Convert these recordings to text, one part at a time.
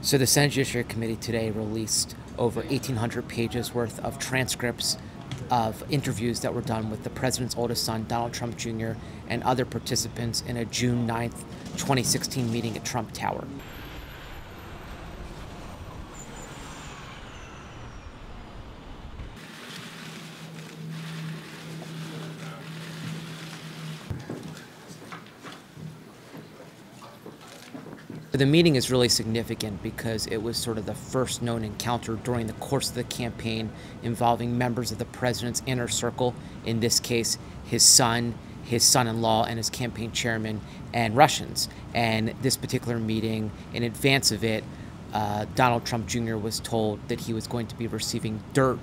So the Senate Judiciary Committee today released over 1,800 pages worth of transcripts of interviews that were done with the president's oldest son, Donald Trump Jr., and other participants in a June 9th, 2016 meeting at Trump Tower. The meeting is really significant because it was sort of the first known encounter during the course of the campaign involving members of the president's inner circle, in this case, his son, his son-in-law, and his campaign chairman, and Russians. And this particular meeting, in advance of it, Donald Trump Jr. was told that he was going to be receiving dirt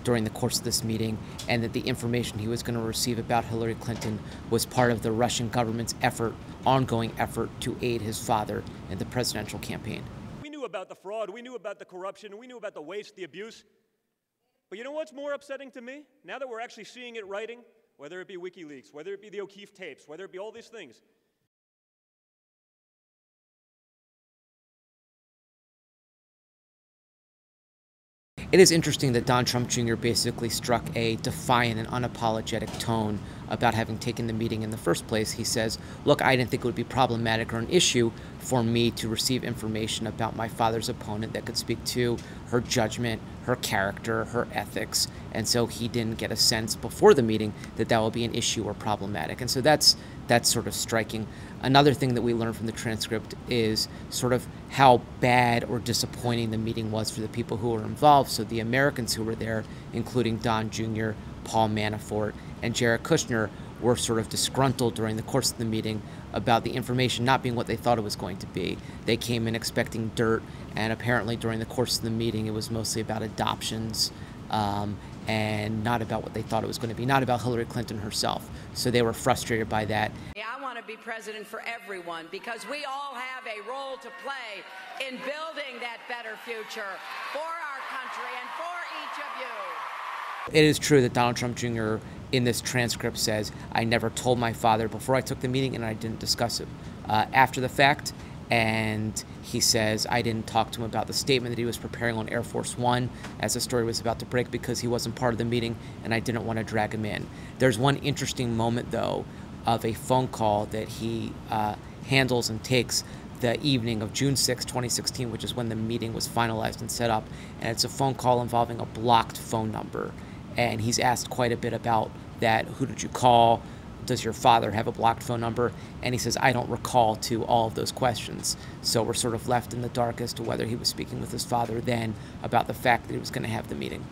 during the course of this meeting, and that the information he was going to receive about Hillary Clinton was part of the Russian government's ongoing effort to aid his father in the presidential campaign. We knew about the fraud, we knew about the corruption, we knew about the waste, the abuse. But you know what's more upsetting to me? Now that we're actually seeing it in writing, whether it be WikiLeaks, whether it be the O'Keefe tapes, whether it be all these things, it is interesting that Don Trump Jr. basically struck a defiant and unapologetic tone about having taken the meeting in the first place. He says, look, I didn't think it would be problematic or an issue for me to receive information about my father's opponent that could speak to her judgment, her character, her ethics. And so he didn't get a sense before the meeting that that would be an issue or problematic. And so that's sort of striking. Another thing that we learned from the transcript is sort of how bad or disappointing the meeting was for the people who were involved. So the Americans who were there, including Don Jr., Paul Manafort, and Jared Kushner, were sort of disgruntled during the course of the meeting about the information not being what they thought it was going to be. They came in expecting dirt, and apparently during the course of the meeting it was mostly about adoptions, and not about what they thought it was going to be, not about Hillary Clinton herself. So they were frustrated by that. I want to be president for everyone because we all have a role to play in building that better future for our country and for each of you. It is true that Donald Trump Jr. in this transcript says, I never told my father before I took the meeting, and I didn't discuss it after the fact. And he says, I didn't talk to him about the statement that he was preparing on Air Force One as the story was about to break because he wasn't part of the meeting and I didn't want to drag him in. There's one interesting moment, though, of a phone call that he handles and takes the evening of June 6, 2016, which is when the meeting was finalized and set up. And it's a phone call involving a blocked phone number. And he's asked quite a bit about that. Who did you call? Does your father have a blocked phone number? And he says, I don't recall to all of those questions. So we're sort of left in the dark as to whether he was speaking with his father then about the fact that he was going to have the meeting.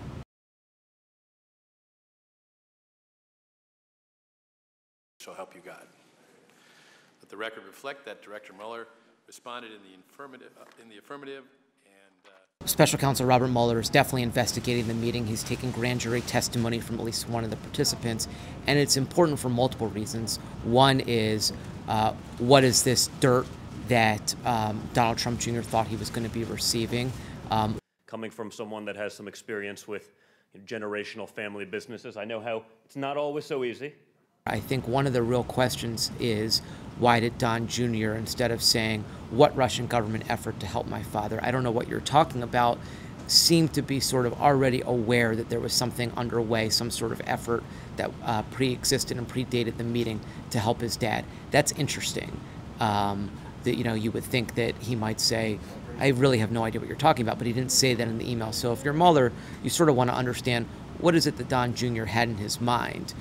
Shall help you God. Let the record reflect that Director Mueller responded in the affirmative. Special Counsel Robert Mueller is definitely investigating the meeting. He's taking grand jury testimony from at least one of the participants, and it's important for multiple reasons. One is, what is this dirt that Donald Trump Jr. thought he was going to be receiving? Coming from someone that has some experience with generational family businesses, I know how it's not always so easy. I think one of the real questions is, why did Don Jr., instead of saying, what Russian government effort to help my father, I don't know what you're talking about, seem to be sort of already aware that there was something underway, some sort of effort that pre-existed and predated the meeting to help his dad. That's interesting. That, you would think that he might say, I really have no idea what you're talking about, but he didn't say that in the email. So if you're Mueller, you sort of want to understand, what is it that Don Jr. had in his mind?